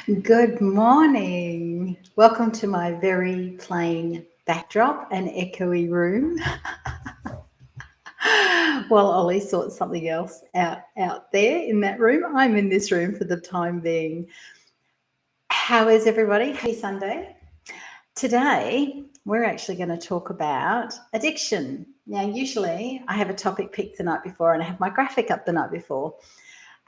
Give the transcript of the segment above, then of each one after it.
Good morning. Welcome to my very plain backdrop and echoey room. While Ollie sorts something else out there in that room, I'm in this room for the time being. How is everybody? Happy Sunday. Today, we're actually going to talk about addiction. Now, usually I have a topic picked the night before and I have my graphic up the night before.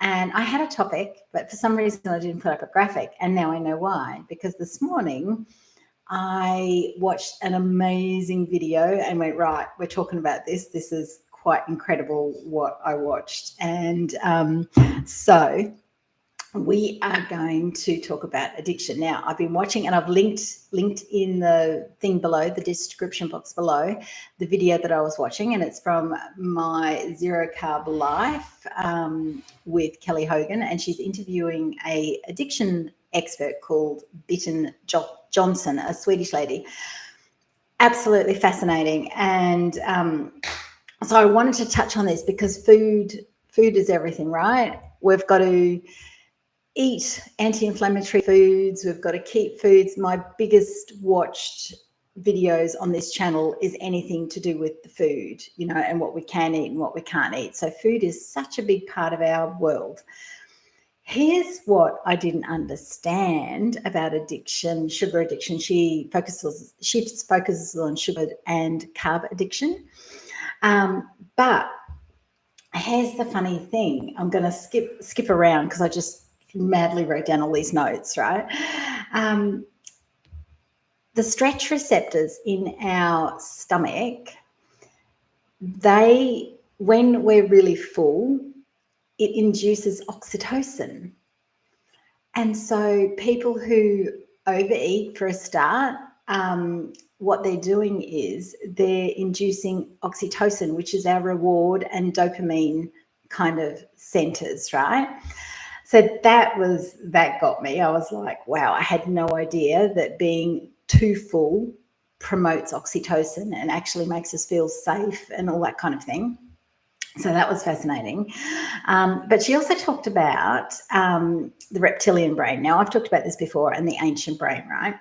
And I had a topic, but for some reason I didn't put up a graphic. And now I know why. Because this morning I watched an amazing video and went, right, we're talking about this. This is quite incredible what I watched. And so we are going to talk about addiction. Now, I've been watching and I've linked in the thing below, the description box below, the video that I was watching, and it's from my Zero Carb Life with Kelly Hogan, and she's interviewing a addiction expert called Bitten Johnson, a Swedish lady. Absolutely fascinating. And so I wanted to touch on this because food is everything, right? We've got to eat anti-inflammatory foods. We've got to keep foods. My biggest watched videos on this channel is anything to do with the food, and what we can eat and what we can't eat. So food is such a big part of our world. Here's what I didn't understand about addiction, sugar addiction. She focuses on sugar and carb addiction. But here's the funny thing. I'm going to skip around because I just madly wrote down all these notes, right? The stretch receptors in our stomach, when we're really full, it induces oxytocin. And so people who overeat for a start, what they're doing is they're inducing oxytocin, which is our reward and dopamine kind of centers, right? So that got me. I was like, wow, I had no idea that being too full promotes oxytocin and actually makes us feel safe and all that kind of thing. So that was fascinating. But she also talked about the reptilian brain. Now, I've talked about this before, and the ancient brain, right?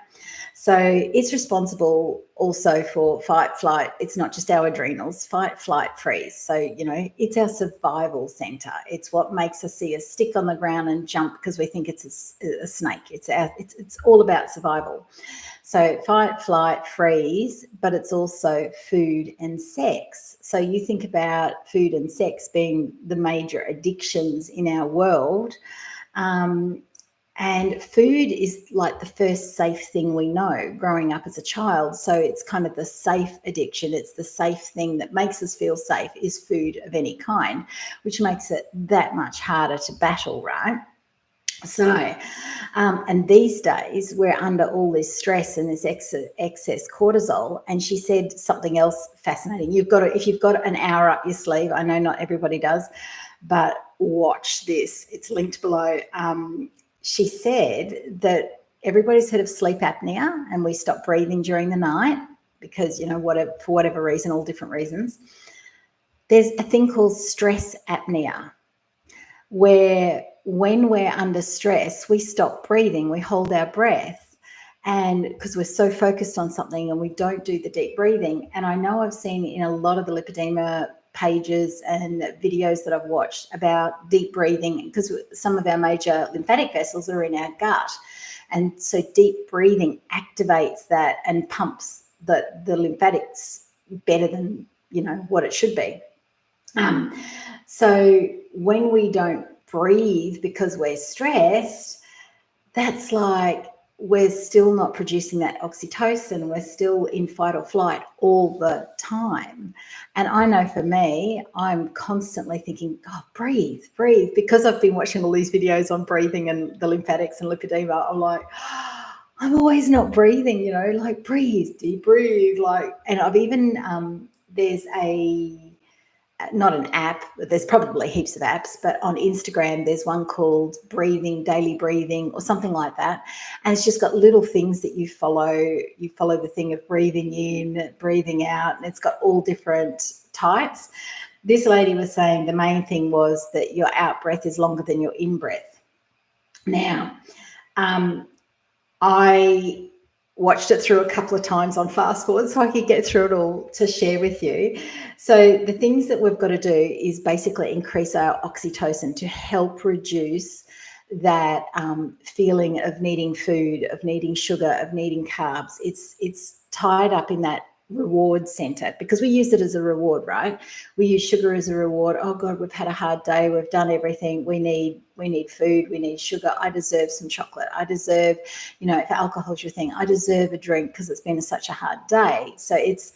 So it's responsible also for fight, flight. It's not just our adrenals, fight, flight, freeze. So, it's our survival center. It's what makes us see a stick on the ground and jump because we think it's a snake. It's all about survival. So fight, flight, freeze, but it's also food and sex. So you think about food and sex being the major addictions in our world. And food is like the first safe thing we know growing up as a child. So it's kind of the safe addiction. It's the safe thing that makes us feel safe is food of any kind, which makes it that much harder to battle, right? So, and these days we're under all this stress and this excess cortisol. And she said something else fascinating. If you've got an hour up your sleeve, I know not everybody does, but watch this. It's linked below. She said that everybody's heard of sleep apnea, and we stop breathing during the night because, for whatever reason, all different reasons. There's a thing called stress apnea, where when we're under stress, we stop breathing, we hold our breath, and because we're so focused on something and we don't do the deep breathing. And I know I've seen in a lot of the lipedema pages and videos that I've watched about deep breathing, because some of our major lymphatic vessels are in our gut, and so deep breathing activates that and pumps the lymphatics better than what it should be. So when we don't breathe because we're stressed, that's like we're still not producing that oxytocin. We're still in fight or flight all the time. And I know for me, I'm constantly thinking, God, breathe, because I've been watching all these videos on breathing and the lymphatics and lipedema. I'm like, I'm always not breathing, like breathe, deep breathe. And I've even, there's not an app, but there's probably heaps of apps, but on Instagram, there's one called Daily Breathing or something like that. And it's just got little things that you follow. You follow the thing of breathing in, breathing out, and it's got all different types. This lady was saying the main thing was that your out breath is longer than your in breath. Now, I watched it through a couple of times on fast forward so I could get through it all to share with you. So the things that we've got to do is basically increase our oxytocin to help reduce that feeling of needing food, of needing sugar, of needing carbs. It's tied up in that reward center because we use it as a reward, right? We use sugar as a reward. Oh God, we've had a hard day, we've done everything, we need food, we need sugar, I deserve some chocolate, I deserve, if alcohol's your thing, I deserve a drink because it's been such a hard day. So it's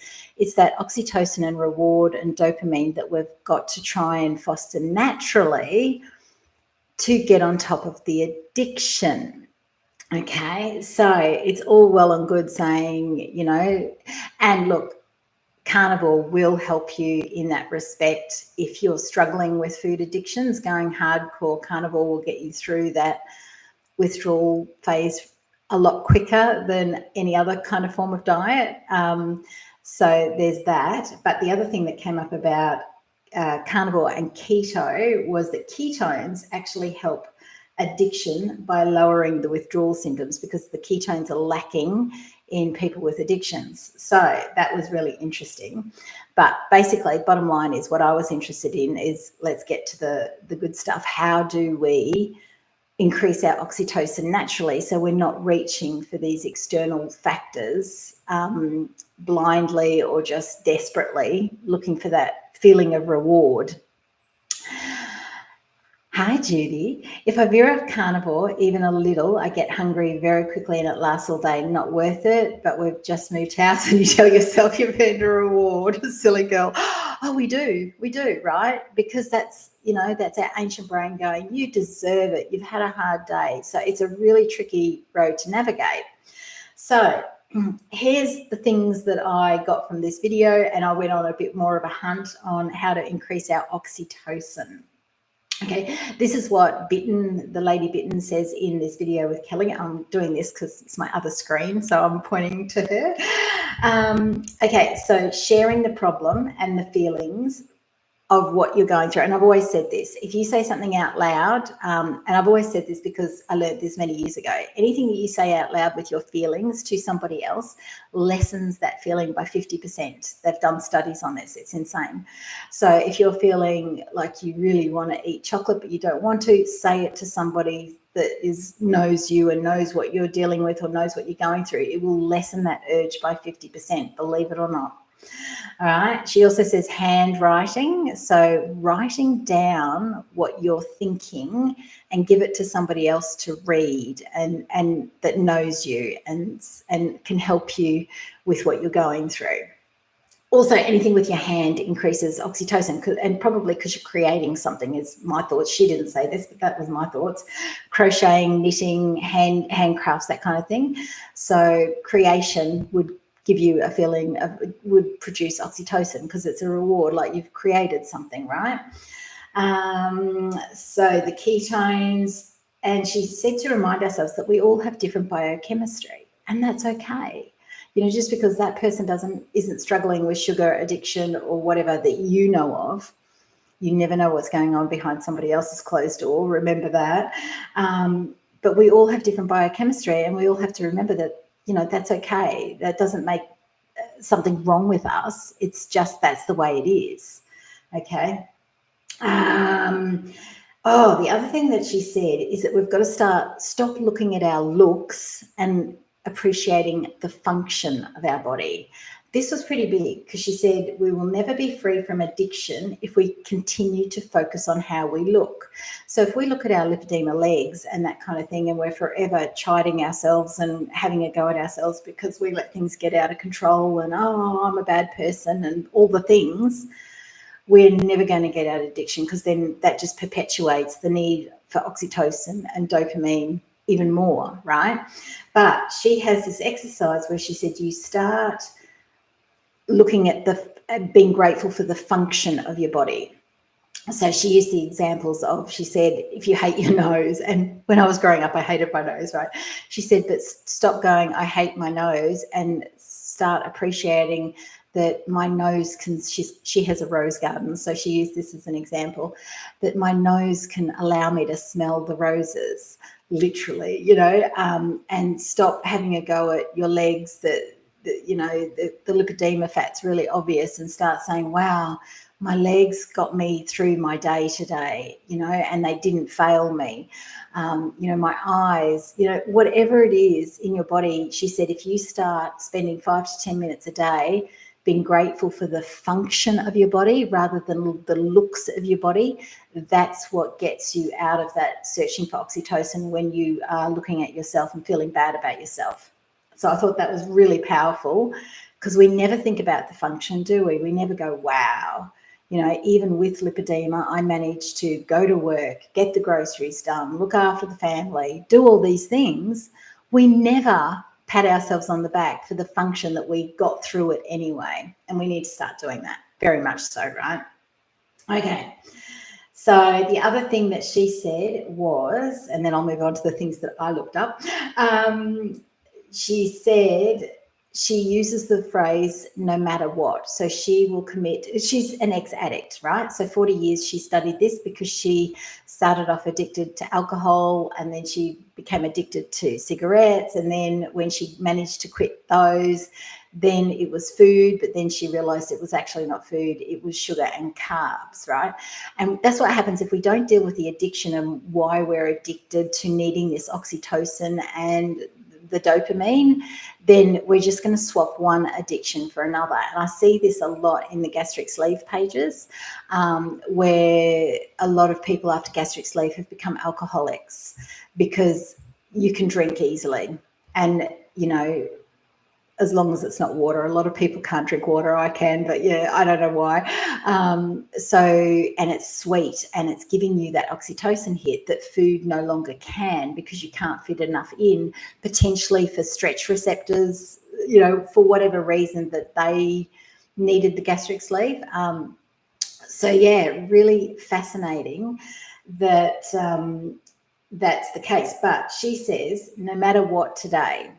that oxytocin and reward and dopamine that we've got to try and foster naturally to get on top of the addiction. Okay, so it's all well and good saying, and look, carnivore will help you in that respect. If you're struggling with food addictions, going hardcore carnivore will get you through that withdrawal phase a lot quicker than any other kind of form of diet. So there's that. But the other thing that came up about carnivore and keto was that ketones actually help addiction by lowering the withdrawal symptoms because the ketones are lacking in people with addictions. So that was really interesting. But basically, bottom line is what I was interested in is let's get to the good stuff. How do we increase our oxytocin naturally so we're not reaching for these external factors blindly or just desperately looking for that feeling of reward? Hi, Judy. If I veer off carnivore even a little, I get hungry very quickly and it lasts all day. Not worth it, but we've just moved house and you tell yourself you've earned a reward. Silly girl. Oh, we do, right? Because that's our ancient brain going, you deserve it. You've had a hard day. So it's a really tricky road to navigate. So here's the things that I got from this video, and I went on a bit more of a hunt on how to increase our oxytocin. Okay, this is what the lady Bitten says in this video with Kelly. I'm doing this because it's my other screen, so I'm pointing to her. Okay, so sharing the problem and the feelings of what you're going through. And I've always said this, if you say something out loud, and I've always said this because I learned this many years ago, anything that you say out loud with your feelings to somebody else lessens that feeling by 50%. They've done studies on this. It's insane. So if you're feeling like you really want to eat chocolate, but you don't want to, say it to somebody that knows you and knows what you're dealing with or knows what you're going through. It will lessen that urge by 50%, believe it or not. All right. She also says handwriting. So writing down what you're thinking and give it to somebody else to read and that knows you and can help you with what you're going through. Also, anything with your hand increases oxytocin, and probably because you're creating something is my thoughts. She didn't say this, but that was my thoughts. Crocheting, knitting, handcrafts, that kind of thing. So creation would give you a feeling would produce oxytocin because it's a reward, like you've created something, right? So the ketones, and she said to remind ourselves that we all have different biochemistry, and that's okay. Just because that person isn't struggling with sugar addiction or whatever that you know of, you never know what's going on behind somebody else's closed door. Remember that. But we all have different biochemistry, and we all have to remember that that's okay. That doesn't make something wrong with us. It's just that's the way it is. Okay. The other thing that she said is that we've got to stop looking at our looks and appreciating the function of our body. This was pretty big because she said we will never be free from addiction if we continue to focus on how we look. So if we look at our lipedema legs and that kind of thing, and we're forever chiding ourselves and having a go at ourselves because we let things get out of control and, I'm a bad person and all the things, we're never going to get out of addiction because then that just perpetuates the need for oxytocin and dopamine even more, right? But she has this exercise where she said you start looking at being grateful for the function of your body. So she used the examples of, she said, if you hate your nose, and when I was growing up, I hated my nose, right? She said, but stop going, I hate my nose, and start appreciating that my nose can, she has a rose garden, so she used this as an example, that my nose can allow me to smell the roses, literally, and stop having a go at your legs that the lipedema fat's really obvious, and start saying, wow, my legs got me through my day today, and they didn't fail me. My eyes, whatever it is in your body. She said, if you start spending 5 to 10 minutes a day being grateful for the function of your body rather than the looks of your body, that's what gets you out of that searching for oxytocin when you are looking at yourself and feeling bad about yourself. So I thought that was really powerful, because we never think about the function, do we? We never go, wow. Even with lipedema, I managed to go to work, get the groceries done, look after the family, do all these things. We never pat ourselves on the back for the function that we got through it anyway. And we need to start doing that, very much so, right? Okay. So the other thing that she said was, and then I'll move on to the things that I looked up. She said she uses the phrase no matter what. So she will commit, she's an ex-addict, right? So 40 years she studied this, because she started off addicted to alcohol, and then she became addicted to cigarettes. And then when she managed to quit those, then it was food, but then she realized it was actually not food, it was sugar and carbs, right? And that's what happens if we don't deal with the addiction and why we're addicted to needing this oxytocin and the dopamine. Then we're just going to swap one addiction for another. And I see this a lot in the gastric sleeve pages, where a lot of people after gastric sleeve have become alcoholics, because you can drink easily. And, as long as it's not water. A lot of people can't drink water. I can, but yeah, I don't know why. And it's sweet, and it's giving you that oxytocin hit that food no longer can, because you can't fit enough in, potentially for stretch receptors, for whatever reason that they needed the gastric sleeve. So yeah, really fascinating that that's the case. But she says, no matter what today.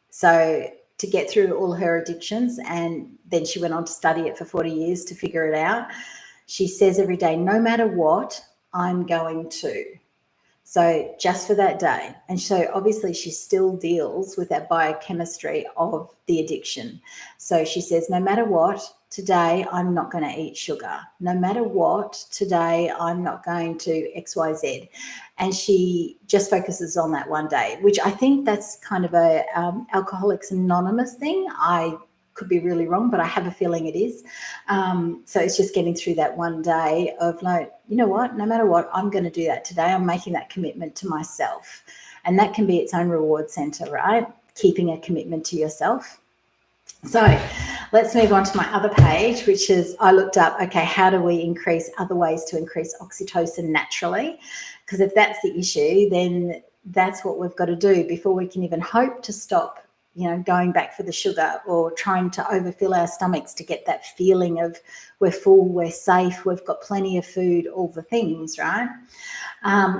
So to get through all her addictions, and then she went on to study it for 40 years to figure it out. She says every day, no matter what, I'm going to. So just for that day. And so obviously she still deals with that biochemistry of the addiction. So she says, no matter what, today I'm not going to eat sugar. No matter what, today I'm not going to XYZ. And she just focuses on that one day, which I think that's kind of a Alcoholics Anonymous thing. I could be really wrong, but I have a feeling it is. So it's just getting through that one day of like, you know what, no matter what, I'm going to do that today. I'm making that commitment to myself. And that can be its own reward center, right? Keeping a commitment to yourself. So let's move on to my other page, which is I looked up, okay, how do we increase other ways to increase oxytocin naturally? Because if that's the issue, then that's what we've got to do before we can even hope to stop, going back for the sugar or trying to overfill our stomachs to get that feeling of we're full, we're safe, we've got plenty of food, all the things, right?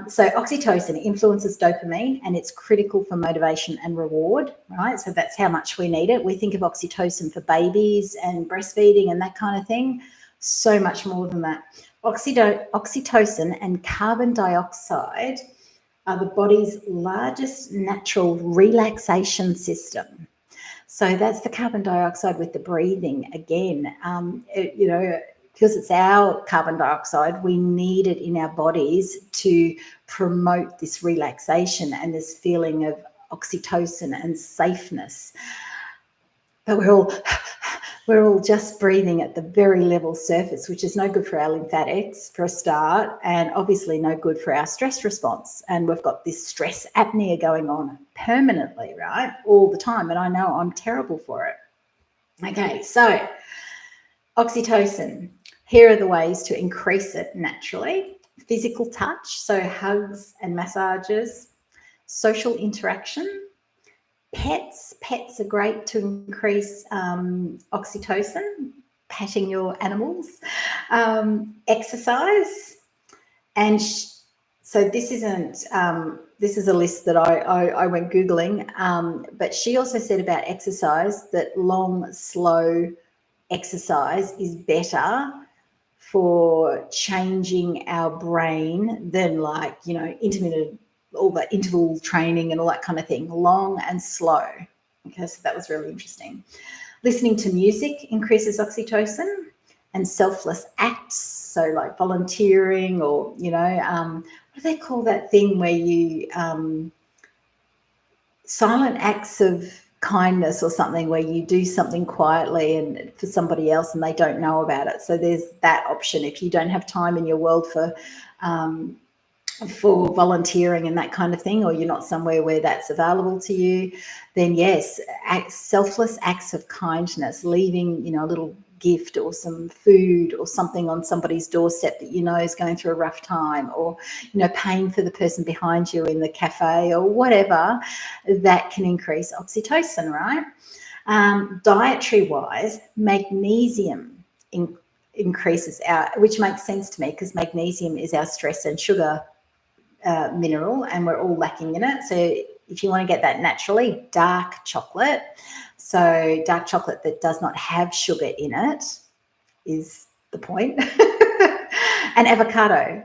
So oxytocin influences dopamine, and it's critical for motivation and reward, right? So that's how much we need it. We think of oxytocin for babies and breastfeeding and that kind of thing. So much more than that. Oxytocin and carbon dioxide are the body's largest natural relaxation system. So that's the carbon dioxide with the breathing again. Because it's our carbon dioxide, we need it in our bodies to promote this relaxation and this feeling of oxytocin and safeness. But we're all just breathing at the very level surface, which is no good for our lymphatics for a start, and obviously no good for our stress response. And we've got this stress apnea going on permanently, right? All the time. And I know I'm terrible for it. Okay, so oxytocin. Here are the ways to increase it naturally. Physical touch, so hugs and massages. Social interaction. Pets are great to increase oxytocin, patting your animals. Exercise. And so this isn't, this is a list that I went Googling, but she also said about exercise that long, slow exercise is better for changing our brain than like, intermittent, all that interval training and all that kind of thing, long and slow. Okay, so that was really interesting. Listening to music increases oxytocin, and selfless acts, so like volunteering or, what do they call that thing where you, silent acts of kindness or something, where you do something quietly and for somebody else and they don't know about it. So there's that option. If you don't have time in your world for volunteering and that kind of thing, or you're not somewhere where that's available to you, then yes, selfless acts of kindness, leaving, a little gift or some food or something on somebody's doorstep that is going through a rough time, or paying for the person behind you in the cafe or whatever, that can increase oxytocin, right? Dietary wise, magnesium increases which makes sense to me, because magnesium is our stress and sugar mineral, and we're all lacking in it. So if you want to get that naturally, dark chocolate, so dark chocolate that does not have sugar in it is the point. And avocado,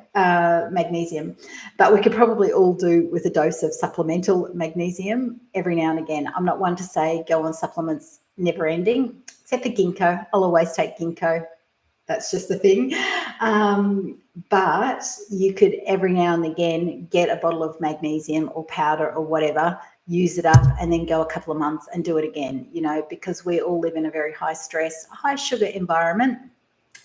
magnesium. But we could probably all do with a dose of supplemental magnesium every now and again. I'm not one to say go on supplements never ending, except for ginkgo. I'll always take ginkgo. That's just the thing. But you could every now and again get a bottle of magnesium or powder or whatever, use it up, and then go a couple of months and do it again, because we all live in a very high stress, high sugar environment.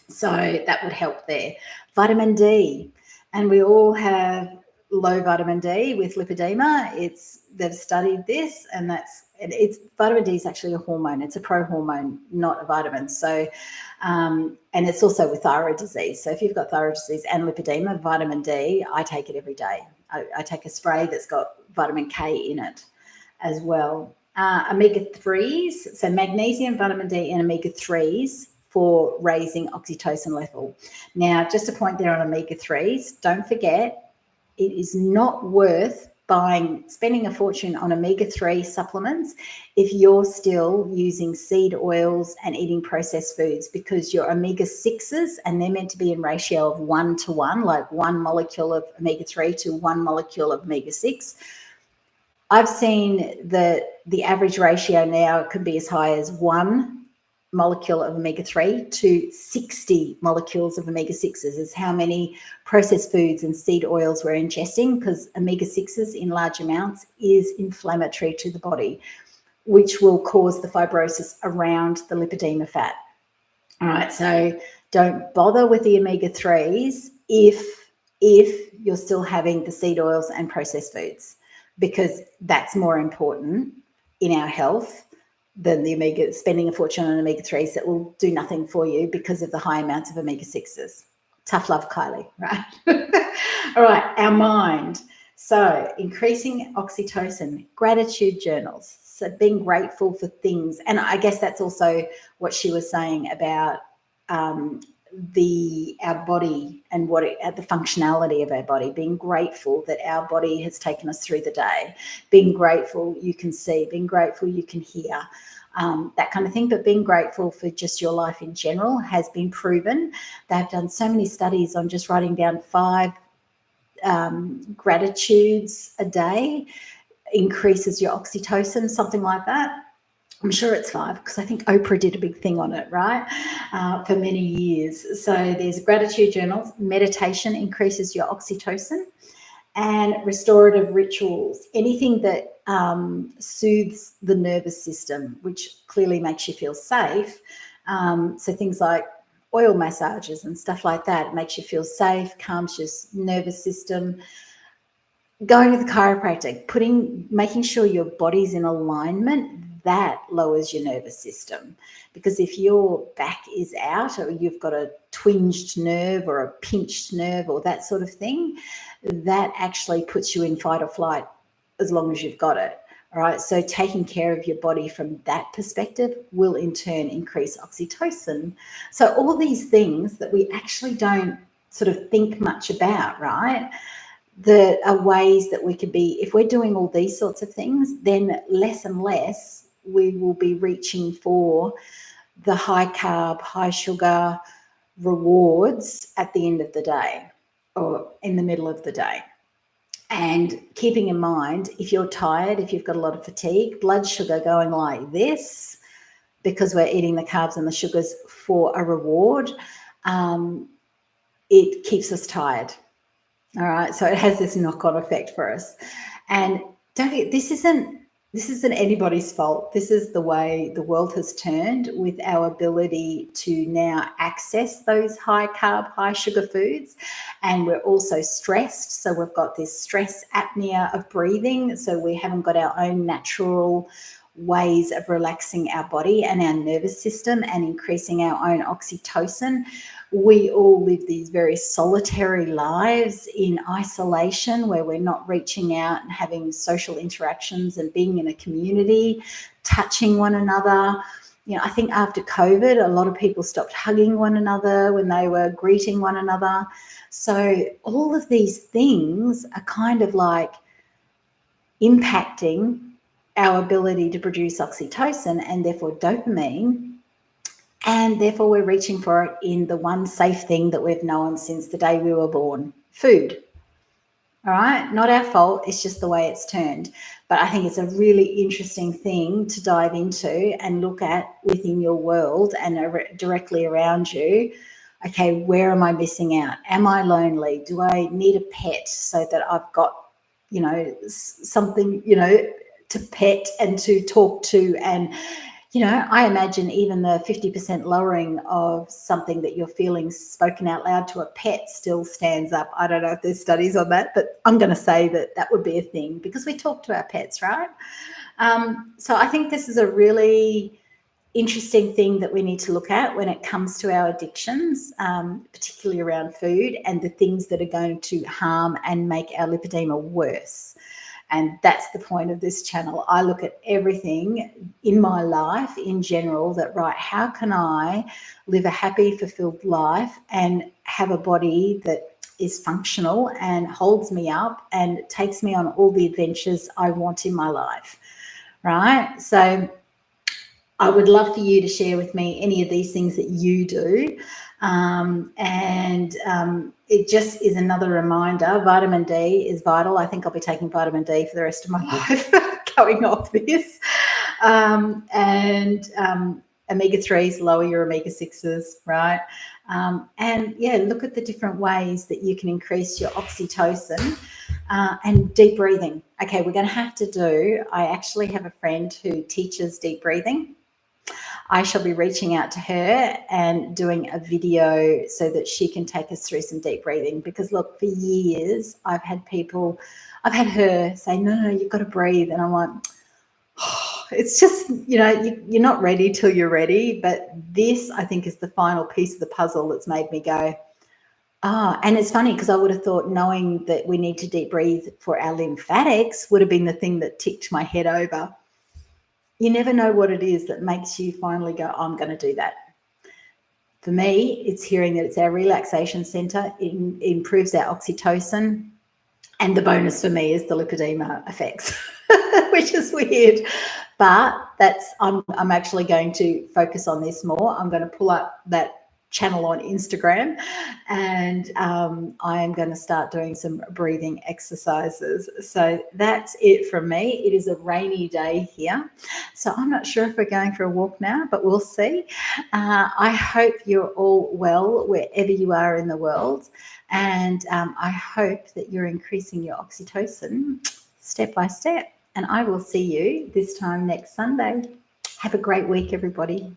So that would help there. Vitamin D. And we all have low vitamin D with lipedema. They've studied this, and vitamin D is actually a hormone. It's a prohormone, not a vitamin. So, and it's also with thyroid disease. So if you've got thyroid disease and lipedema, vitamin D, I take it every day. I take a spray that's got vitamin K in it as well. Omega-3s, so magnesium, vitamin D, and omega-3s for raising oxytocin level. Now, just a point there on omega-3s, don't forget, it is not worth spending a fortune on omega-3 supplements if you're still using seed oils and eating processed foods, because your omega-6s, and they're meant to be in ratio of 1:1, like 1 molecule of omega-3 to 1 molecule of omega-6. I've seen that the average ratio now can be as high as 1 molecule of omega-3 to 60 molecules of omega-6s is how many processed foods and seed oils we're ingesting, because omega-6s in large amounts is inflammatory to the body, which will cause the fibrosis around the lipedema fat. All right, so don't bother with the omega-3s if you're still having the seed oils and processed foods, because that's more important in our health than the spending a fortune on omega-3s that will do nothing for you because of the high amounts of omega-6s. Tough love, Kylie, right? All right, our mind. So increasing oxytocin, gratitude journals, so being grateful for things. And I guess that's also what she was saying about our body and the functionality of our body, being grateful that our body has taken us through the day, being grateful you can see, being grateful you can hear, that kind of thing. But being grateful for just your life in general has been proven. They've done so many studies on just writing down 5 gratitudes a day increases your oxytocin, something like that. I'm sure it's 5, because I think Oprah did a big thing on it, right, for many years. So there's gratitude journals. Meditation increases your oxytocin, and restorative rituals, anything that soothes the nervous system, which clearly makes you feel safe. So things like oil massages and stuff like that makes you feel safe, calms your nervous system. Going to the chiropractic, making sure your body's in alignment, that lowers your nervous system. Because if your back is out, or you've got a twinged nerve or a pinched nerve or that sort of thing, that actually puts you in fight or flight as long as you've got it. All right. So taking care of your body from that perspective will in turn increase oxytocin. So all these things that we actually don't sort of think much about, right? There are ways that we could be, if we're doing all these sorts of things, then less and less we will be reaching for the high carb, high sugar rewards at the end of the day or in the middle of the day. And keeping in mind, if you're tired, if you've got a lot of fatigue, blood sugar going like this, because we're eating the carbs and the sugars for a reward, it keeps us tired. All right. So it has this knock-on effect for us. And don't forget, this isn't anybody's fault. This is the way the world has turned with our ability to now access those high carb, high sugar foods. And we're also stressed. So we've got this stress apnea of breathing. So we haven't got our own natural ways of relaxing our body and our nervous system and increasing our own oxytocin. We all live these very solitary lives in isolation where we're not reaching out and having social interactions and being in a community, touching one another. You know, I think after COVID, a lot of people stopped hugging one another when they were greeting one another. So all of these things are kind of like impacting our ability to produce oxytocin and therefore dopamine. And therefore, we're reaching for it in the one safe thing that we've known since the day we were born, food. All right, not our fault. It's just the way it's turned. But I think it's a really interesting thing to dive into and look at within your world and directly around you. Okay, where am I missing out? Am I lonely? Do I need a pet so that I've got, you know, something, you know, to pet and to talk to? And you know, I imagine even the 50% lowering of something that you're feeling spoken out loud to a pet still stands up. I don't know if there's studies on that, but I'm going to say that that would be a thing because we talk to our pets, right? So I think this is a really interesting thing that we need to look at when it comes to our addictions, particularly around food and the things that are going to harm and make our lipedema worse. And that's the point of this channel. I look at everything in my life in general that, right, how can I live a happy, fulfilled life and have a body that is functional and holds me up and takes me on all the adventures I want in my life, right? So I would love for you to share with me any of these things that you do. It just is another reminder. Vitamin D is vital. I think I'll be taking vitamin D for the rest of my life going off this. Omega-3s lower your omega-6s, right? Look at the different ways that you can increase your oxytocin. And deep breathing. Okay, we're going to have to do, I actually have a friend who teaches deep breathing. I shall be reaching out to her and doing a video so that she can take us through some deep breathing. Because look, for years, I've had her say, no, you've got to breathe. And I'm like, oh, it's just, you know, you're not ready till you're ready. But this, I think, is the final piece of the puzzle that's made me go, and it's funny because I would have thought knowing that we need to deep breathe for our lymphatics would have been the thing that ticked my head over. You never know what it is that makes you finally go, I'm going to do that. For me, it's hearing that it's our relaxation center. It improves our oxytocin. And the bonus for me is the lipedema effects, which is weird. But I'm actually going to focus on this more. I'm going to pull up that channel on Instagram and I am going to start doing some breathing exercises. So that's it from me. It is a rainy day here, so I'm not sure if we're going for a walk now, but we'll see. I hope you're all well wherever you are in the world, and I hope that you're increasing your oxytocin step by step, and I will see you this time next Sunday. Have a great week, everybody.